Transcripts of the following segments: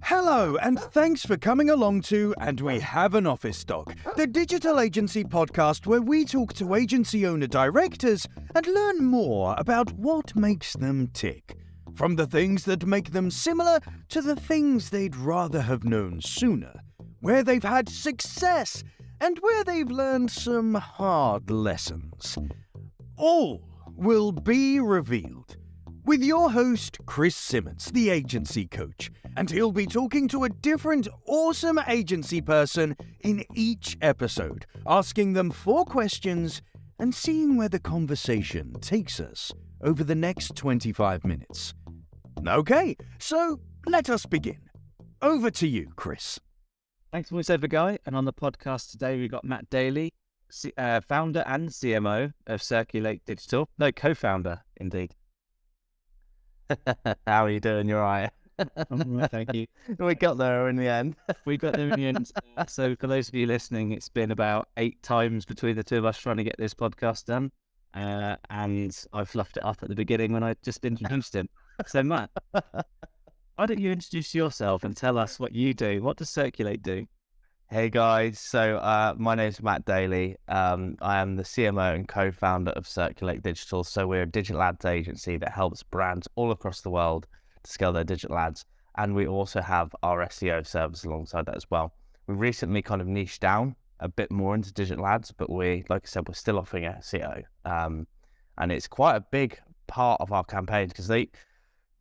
Hello, and thanks for coming along to And We Have an Office Dog, the digital agency podcast where we talk to agency owner-directors and learn more about what makes them tick. From the things that make them similar to the things they'd rather have known sooner, where they've had success and where they've learned some hard lessons. All will be revealed with your host, Chris Simmons, the agency coach, and he'll be talking to a different awesome agency person in each episode, asking them 4 questions and seeing where the conversation takes us over the next 25 minutes. Okay, so let us begin. Over to you, Chris. Thanks for voiceover, Guy. And on the podcast today, we've got Matt Daley, founder and CMO of Circulate Digital. No, co-founder, indeed. How are you doing? You're all right? I'm right, thank you. We got there in the end. We got there in the end. So for those of you listening, it's been about 8 times between the two of us trying to get this podcast done. And I fluffed it up at the beginning when I just introduced him. So Matt, why don't you introduce yourself and tell us what you do? What does Circulate do? Hey guys, so my name is Matt Daley. I am the CMO and co-founder of Circulate Digital. So we're a digital ads agency that helps brands all across the world to scale their digital ads. And we also have our SEO service alongside that as well. We recently kind of niched down a bit more into digital ads, but like I said, we're still offering SEO. And it's quite a big part of our campaigns because they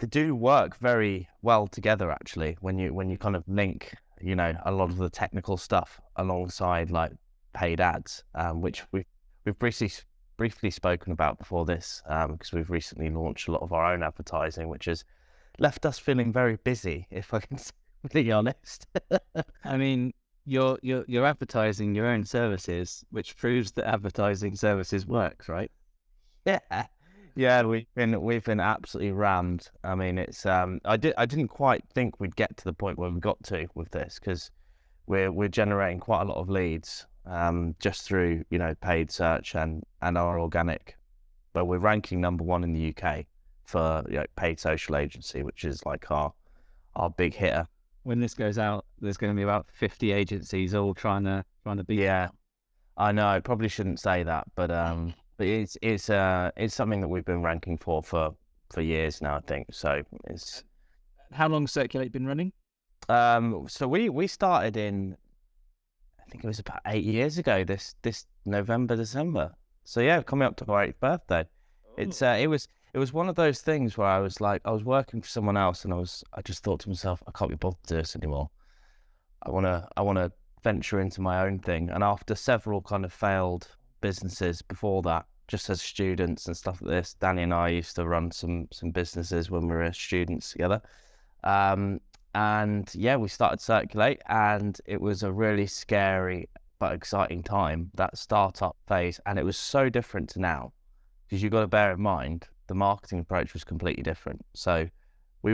do work very well together actually when you kind of link a lot of the technical stuff alongside like paid ads, which we've briefly spoken about before this, because we've recently launched a lot of our own advertising, which has left us feeling very busy, if I can be honest. I mean, you're advertising your own services, which proves that advertising services works, right? Yeah, we've been absolutely rammed. I mean, it's I didn't quite think we'd get to the point where we got to with this because we're generating quite a lot of leads just through paid search and our organic, but we're ranking number 1 in the UK for paid social agency, which is like our big hitter. When this goes out, there's going to be about 50 agencies all trying to beat. Yeah, I know. I probably shouldn't say that, but it's something that we've been ranking for years now, I think. So it's. How long has Circulate been running? So we started in, I think it was about 8 years ago. This November, December. So yeah, coming up to our 8th birthday. Oh. It was one of those things where I was working for someone else, and I just thought to myself, I can't be bothered to do this anymore. I wanna venture into my own thing. And after several kind of failed businesses before that, just as students and stuff like this, Danny and I used to run some businesses when we were students together. And yeah, we started Circulate, and it was a really scary but exciting time, that startup phase. And it was so different to now, because you've got to bear in mind, the marketing approach was completely different. So we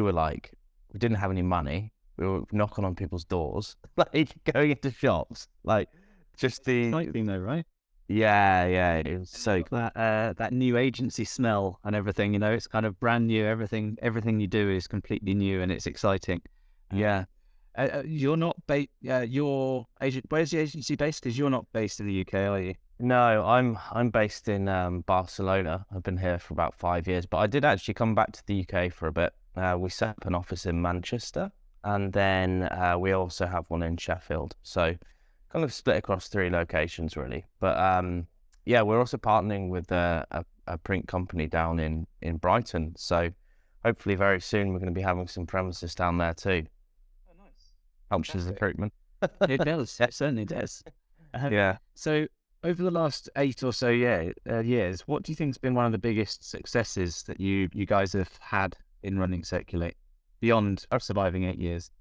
didn't have any money. We were knocking on people's doors, like going into shops, like just the Exciting though, right? Yeah, it was so that new agency smell and everything. It's kind of brand new. Everything you do is completely new, and it's exciting. Yeah. You're not based. Where's the agency based? Because you're not based in the UK, are you? No, I'm based in Barcelona. I've been here for about 5 years, but I did actually come back to the UK for a bit. We set up an office in Manchester, and then we also have one in Sheffield. So kind of split across 3 locations really. But yeah, we're also partnering with a print company down in Brighton. So hopefully very soon we're going to be having some premises down there too. Oh, nice. Helps with recruitment. It does. It certainly does. Yeah. So over the last 8 or so years, what do you think has been one of the biggest successes that you guys have had in running Circulate beyond surviving 8 years?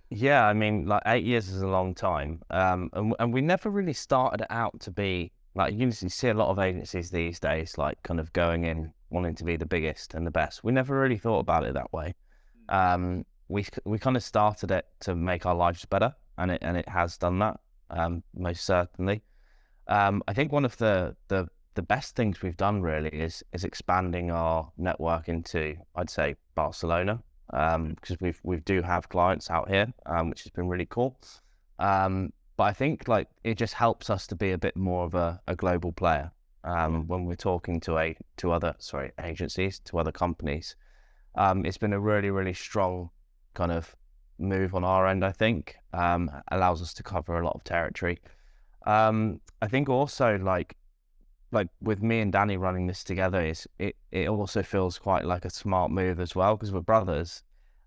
Yeah, I mean, like 8 years is a long time. And we never really started out to be like, you see a lot of agencies these days, like kind of going in, wanting to be the biggest and the best. We never really thought about it that way. We kind of started it to make our lives better, and it has done that, most certainly. I think one of the best things we've done really is expanding our network into, I'd say, Barcelona. because we do have clients out here, which has been really cool. But I think like it just helps us to be a bit more of a global player when we're talking to other agencies, to other companies. It's been a really, really strong kind of move on our end, I think. Allows us to cover a lot of territory. I think also like with me and Danny running this together, it also feels quite like a smart move as well, because we're brothers,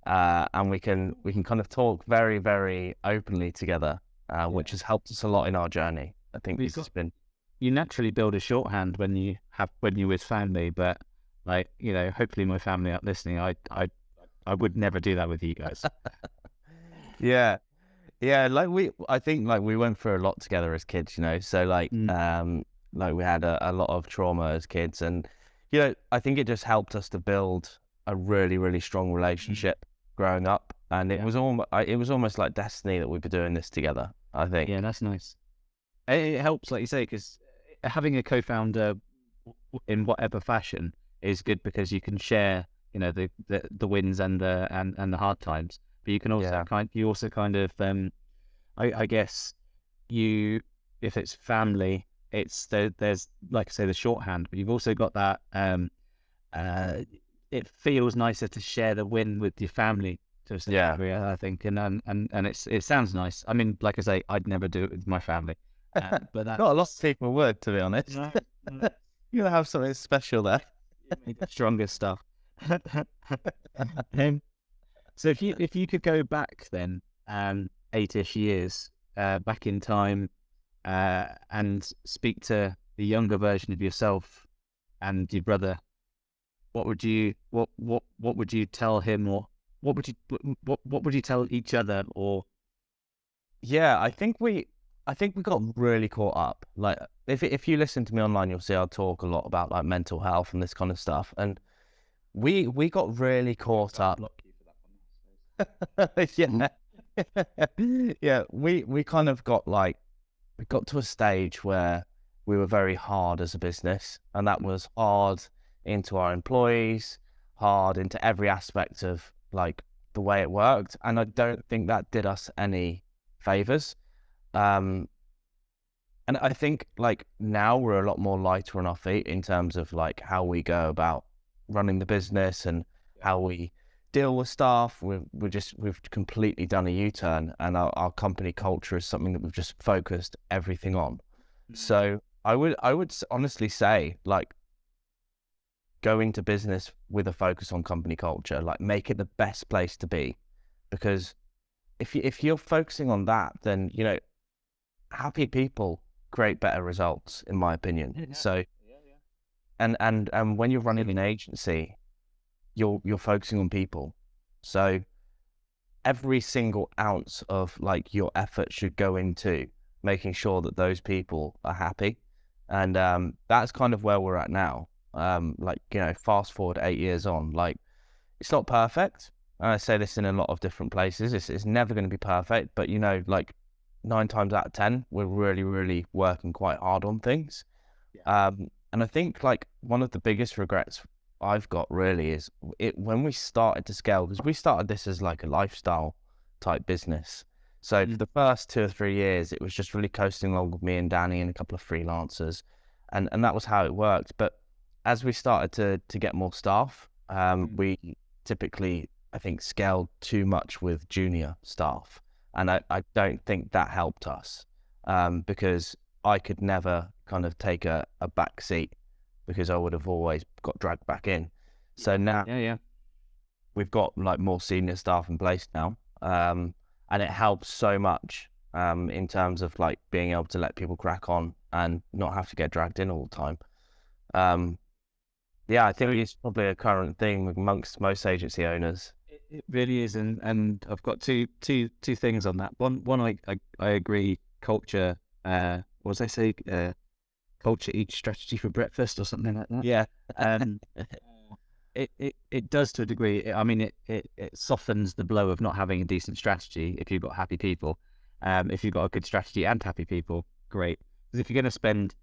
and we can kind of talk very, very openly together, which has helped us a lot in our journey. I think this has been. You naturally build a shorthand when you're with family, but like, you know, hopefully my family aren't listening. I would never do that with you guys. Yeah. I think like we went through a lot together as kids, you know. So like we had a lot of trauma as kids, and you know, I think it just helped us to build a really, really strong relationship growing up, and it was almost like destiny that we'd be doing this together, I think. Yeah, that's nice. It helps, like you say, because having a co-founder in whatever fashion is good, because you can share, you know, the wins and the hard times, but you can also kind of I guess if it's family, there's like I say the shorthand, but you've also got that it feels nicer to share the win with your family to a certain degree, I think, and it sounds nice. I mean, like I say, I'd never do it with my family, but that's... Not a lot of people would, to be honest. No. You're gonna have something special there. Stronger stuff. So if you could go back then 8-ish years back in time and speak to the younger version of yourself and your brother, what would you tell him, or what would you tell each other? Or I think we got really caught up. Like if you listen to me online, you'll see I talk a lot about like mental health and this kind of stuff, and we got really caught up. We kind of got like, we got to a stage where we were very hard as a business, and that was hard into our employees, hard into every aspect of like the way it worked, and I don't think that did us any favors. And I think like now we're a lot more lighter on our feet in terms of like how we go about running the business and how we deal with staff. We've completely done a U-turn, and our company culture is something that we've just focused everything on. So I would honestly say, like, go into business with a focus on company culture, like make it the best place to be, because if you're focusing on that, then you know, happy people create better results, in my opinion. Yeah. So and when you're running an agency, you're focusing on people, so every single ounce of like your effort should go into making sure that those people are happy, and that's kind of where we're at now. Like, you know, fast forward 8 years on, like, it's not perfect, and I say this in a lot of different places, it's never going to be perfect, but you know, like 9 times out of 10 we're really, really working quite hard on things. And I think like one of the biggest regrets I've got really is when we started to scale, because we started this as like a lifestyle type business. So for the first 2 or 3 years, it was just really coasting along with me and Danny and a couple of freelancers, and that was how it worked. But as we started to get more staff, we typically, I think, scaled too much with junior staff, and I don't think that helped us, because I could never kind of take a back seat, because I would have always got dragged back in. So now we've got like more senior staff in place now, and it helps so much in terms of like being able to let people crack on and not have to get dragged in all the time. I think it's probably a current thing amongst most agency owners. It really is, and I've got two things on that. One, I agree. Culture, what was I say? Culture eats strategy for breakfast or something like that. Yeah. It does to a degree. I mean, it softens the blow of not having a decent strategy if you've got happy people. If you've got a good strategy and happy people, great. Because if you're going to spend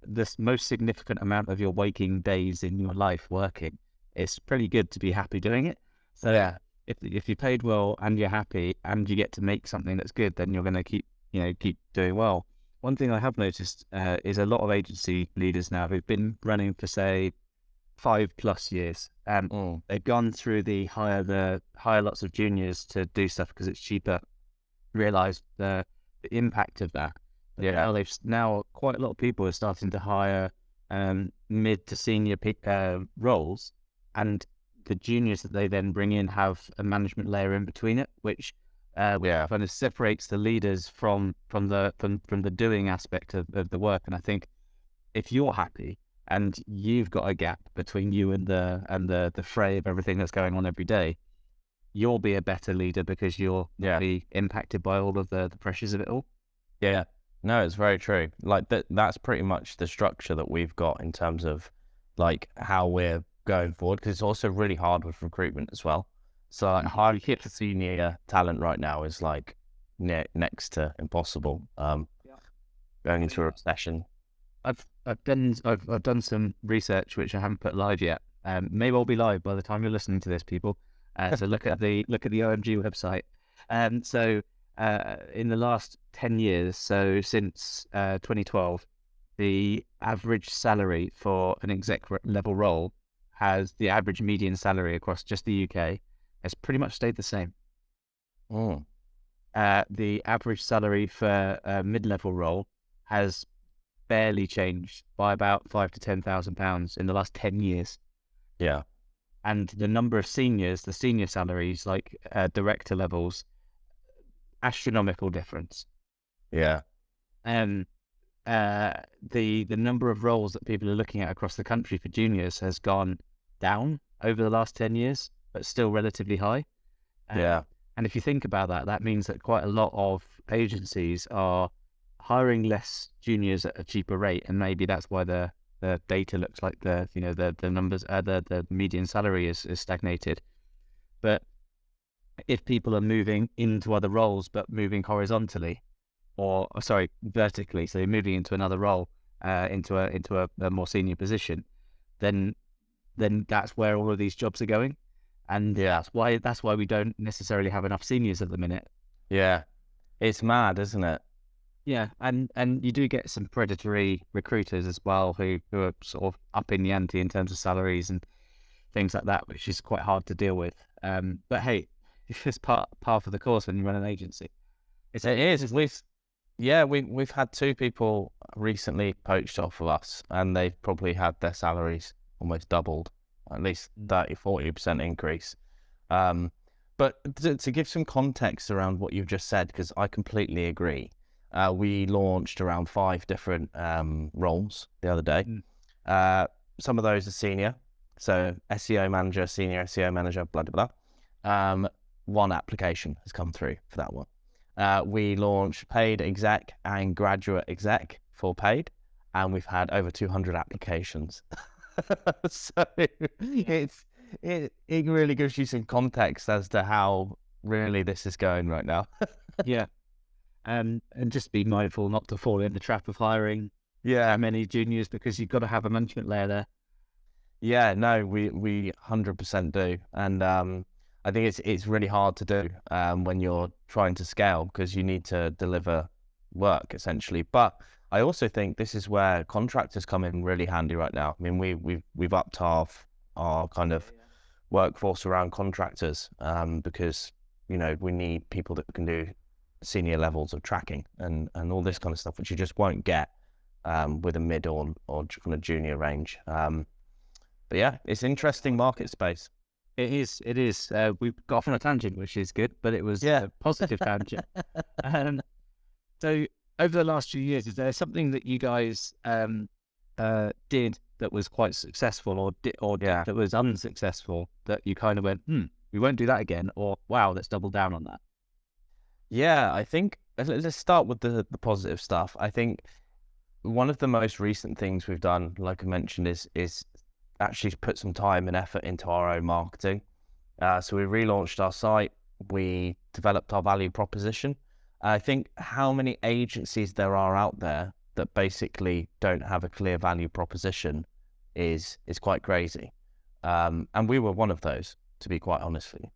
this most significant amount of your waking days in your life working, it's pretty good to be happy doing it. So Yeah. if you're paid well and you're happy and you get to make something that's good, then you're going to keep doing well. One thing I have noticed is a lot of agency leaders now who've been running for, say, 5+ years. They've gone through the hire lots of juniors to do stuff because it's cheaper. Realised the impact of that. But now quite a lot of people are starting to hire mid to senior roles, and the juniors that they then bring in have a management layer in between it, which kind of separates the leaders from the doing aspect of the work. And I think if you're happy and you've got a gap between you and the fray of everything that's going on every day, you'll be a better leader because you'll be impacted by all of the pressures of it all. Yeah. No, it's very true. Like that's pretty much the structure that we've got in terms of like how we're going forward, because it's also really hard with recruitment as well. So like, hard to hit the senior talent right now is like next to impossible. Going into a recession. I've done some research which I haven't put live yet. Maybe I'll be live by the time you're listening to this, people. So look at the OMG website. So in the last 10 years, so since 2012, the average salary for an exec level role the average median salary across just the UK has pretty much stayed the same. The average salary for a mid-level role has barely changed by about £5,000 to £10,000 in the last 10 years. Yeah. And the number of seniors, the senior salaries, like director levels, astronomical difference. Yeah. The number of roles that people are looking at across the country for juniors has gone down over the last 10 years, but still relatively high. And if you think about that, that means that quite a lot of agencies are hiring less juniors at a cheaper rate, and maybe that's why the data looks like the numbers, the median salary is stagnated. But if people are moving into other roles but moving horizontally, vertically, so you're moving into another role, into a more senior position, then that's where all of these jobs are going. And that's why we don't necessarily have enough seniors at the minute. Yeah. It's mad, isn't it? Yeah, and you do get some predatory recruiters as well who are sort of upping the ante in terms of salaries and things like that, which is quite hard to deal with. But hey, it's part of the course when you run an agency. It is. We've had 2 people recently poached off of us, and they've probably had their salaries almost doubled, at least 30-40% increase. But to give some context around what you've just said, because I completely agree. We launched around 5 different roles the other day. Some of those are senior, so SEO manager, senior SEO manager, blah, blah, blah. 1 application has come through for that one. We launched paid exec and graduate exec for paid, and we've had over 200 applications. So it really gives you some context as to how really this is going right now. Yeah. And just be mindful not to fall in the trap of hiring many juniors, because you've got to have a management layer there. Yeah, no, we 100% do. And I think it's really hard to do when you're trying to scale, because you need to deliver work essentially. But I also think this is where contractors come in really handy right now. I mean, we've upped our kind of workforce around contractors because we need people that can do senior levels of tracking and all this kind of stuff, which you just won't get with a mid or kind of junior range. But yeah, it's interesting market space. It is. We've got off on a tangent, which is good, but it was a positive tangent. So over the last few years, is there something that you guys did that was quite successful, or that was unsuccessful, that you kind of went, we won't do that again, or wow, let's double down on that? Yeah, I think let's start with the positive stuff. I think one of the most recent things we've done, like I mentioned, is actually put some time and effort into our own marketing. So we relaunched our site, we developed our value proposition. I think how many agencies there are out there that basically don't have a clear value proposition is quite crazy. And we were one of those, to be quite honest with you.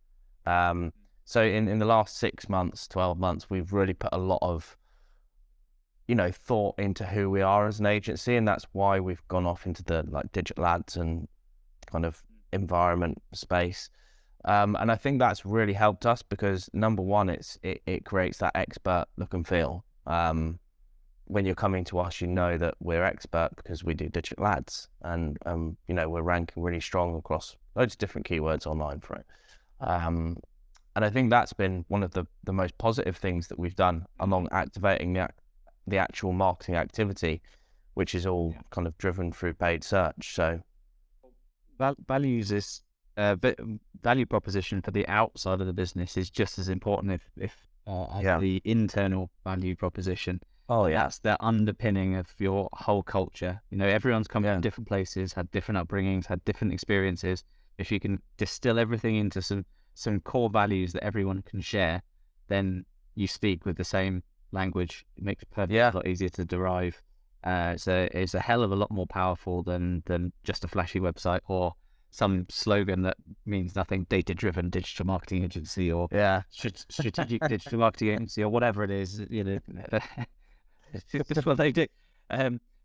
So in the last 6 months, 12 months, we've really put a lot of, thought into who we are as an agency, and that's why we've gone off into the like digital ads and kind of environment space. And I think that's really helped us because number one, it creates that expert look and feel. When you're coming to us, you know that we're expert because we do digital ads, and we're ranking really strong across loads of different keywords online for it. And I think that's been one of the most positive things that we've done along activating the actual marketing activity, which is all kind of driven through paid search. So values is value proposition for the outside of the business is just as important as the internal value proposition. Oh yeah, that's the underpinning of your whole culture. Everyone's come from different places, had different upbringings, had different experiences. If you can distill everything into some core values that everyone can share, then you speak with the same language. It makes it a lot easier to derive. So it's a hell of a lot more powerful than just a flashy website or some slogan that means nothing, data-driven digital marketing agency or strategic digital marketing agency or whatever it is. That's what they do.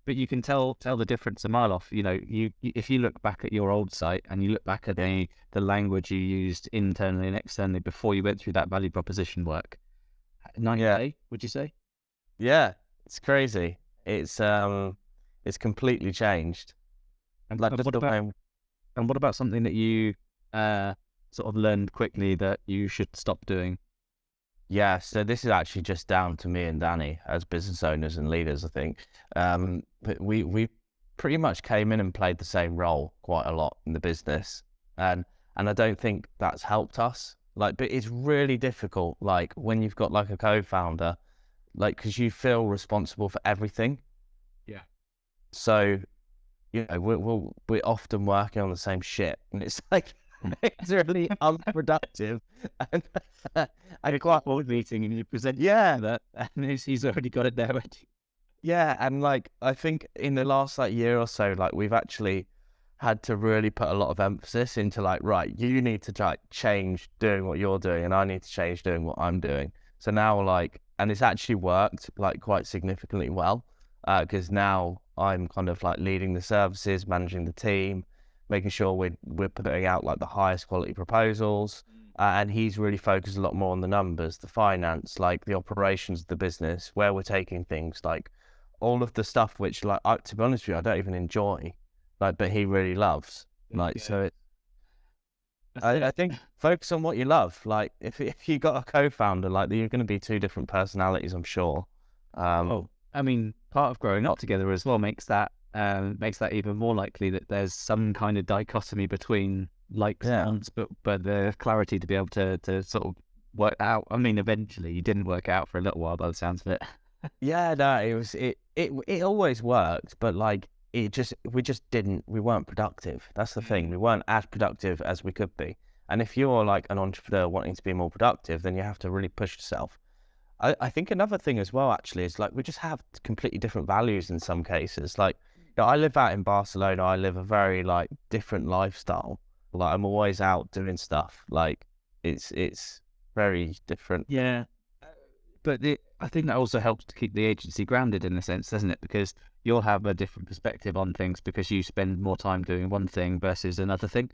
But you can tell the difference a mile off. If you look back at your old site and you look back at the language you used internally and externally before you went through that value proposition work, night and day, would you say? Yeah, it's crazy. It's completely changed. And what about something that you sort of learned quickly that you should stop doing? Yeah, so this is actually just down to me and Danny as business owners and leaders, I think. But we pretty much came in and played the same role quite a lot in the business, and I don't think that's helped us. But it's really difficult, when you've got a co-founder, because you feel responsible for everything. Yeah. So, we're often working on the same shit, and it's it's really unproductive. And quite a board meeting, and you present that, and he's already got it there. Yeah, and I think in the last year or so, we've actually had to really put a lot of emphasis into right, you need to change doing what you're doing, and I need to change doing what I'm doing. So now and it's actually worked quite significantly well, because now I'm kind of leading the services, managing the team, making sure we're putting out the highest quality proposals, and he's really focused a lot more on the numbers, the finance, the operations of the business, where we're taking things, all of the stuff which to be honest with you, I don't even enjoy, but he really loves. So I think focus on what you love. If you got a co-founder, you're going to be two different personalities, I'm sure. Part of growing up together as well makes that even more likely that there's some kind of dichotomy between likes and wants, but the clarity to be able to sort of work out. Eventually you didn't work out for a little while by the sounds of it. Yeah, no, it always worked, but we weren't productive. That's the thing. We weren't as productive as we could be. And if you're an entrepreneur wanting to be more productive, then you have to really push yourself. I think another thing as well, actually, is we just have completely different values in some cases. I live out in Barcelona. I live a very different lifestyle. I'm always out doing stuff. It's very different. Yeah, but I think that also helps to keep the agency grounded in a sense, doesn't it? Because you'll have a different perspective on things because you spend more time doing one thing versus another thing,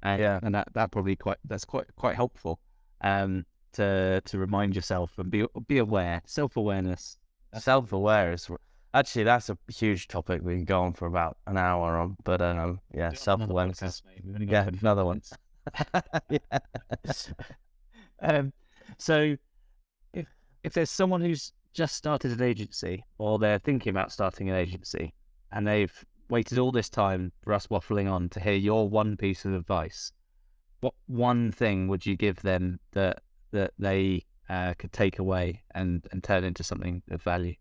and that probably that's quite helpful. To remind yourself and be aware. Self-awareness. Self-awareness. Actually, that's a huge topic we can go on for about an hour on. But self-awareness. Another one. So, if there's someone who's just started an agency or they're thinking about starting an agency and they've waited all this time for us waffling on to hear your one piece of advice, what one thing would you give them that they could take away and turn into something of value?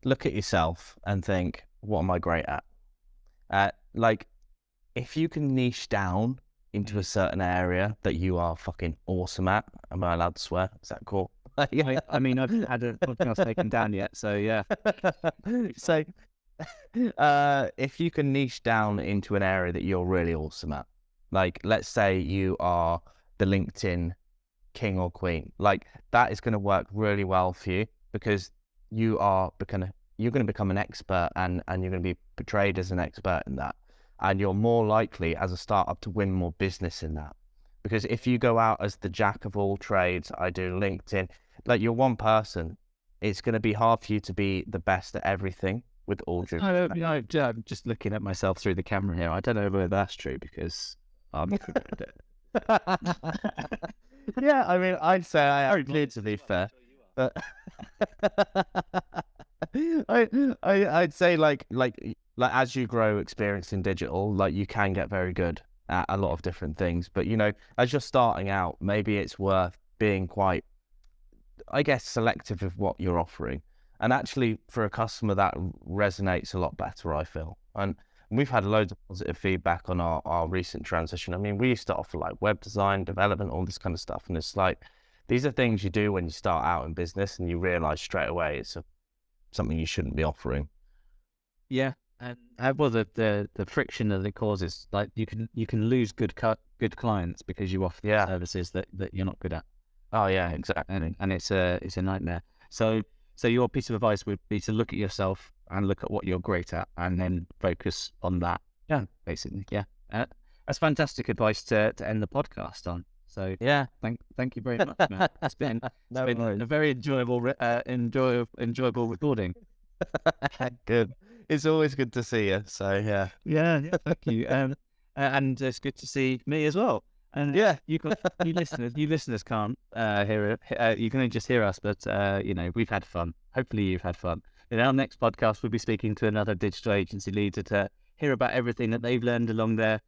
Look at yourself and think, what am I great at? If you can niche down into a certain area that you are fucking awesome at, am I allowed to swear? Is that cool? I've had a podcast taken down yet, so yeah. So, if you can niche down into an area that you're really awesome at, Like, let's say you are the LinkedIn king or queen. Like, that is going to work really well for you, because you're going to become an expert, and you're going to be portrayed as an expert in that. And you're more likely as a startup to win more business in that. Because if you go out as the jack of all trades, I do LinkedIn, like, you're one person, it's going to be hard for you to be the best at everything with all due respect. I'm just looking at myself through the camera here. I don't know whether that's true, because I'm Yeah, I mean, I'd say I am very clear, to be fair. but I'd say like as you grow experience in digital, like, you can get very good at a lot of different things. But, you know, as you're starting out, maybe it's worth being quite, I guess, selective of what you're offering. And actually, for a customer, that resonates a lot better, I feel. And we've had loads of positive feedback on our recent transition. I mean, we used to offer like web design, development, all this kind of stuff. And it's like, these are things you do when you start out in business, and you realize straight away it's something you shouldn't be offering. Yeah, and well, the friction that it causes, like, you can lose good clients because you offer services that you're not good at. Oh yeah, exactly. And it's a nightmare. So your piece of advice would be to look at yourself and look at what you're great at, and then focus on that. Yeah, basically. Yeah, that's fantastic advice to end the podcast on. So yeah, thank you very much, Matt. It's been a very enjoyable recording. Good. It's always good to see you. So yeah. Yeah, thank you. And it's good to see me as well. And yeah, you listeners can't hear it. You can only just hear us, but you know, we've had fun. Hopefully you've had fun. In our next podcast, we'll be speaking to another digital agency leader to hear about everything that they've learned along their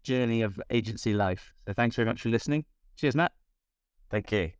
journey of agency life. So thanks very much for listening. Cheers, Matt. Thank you.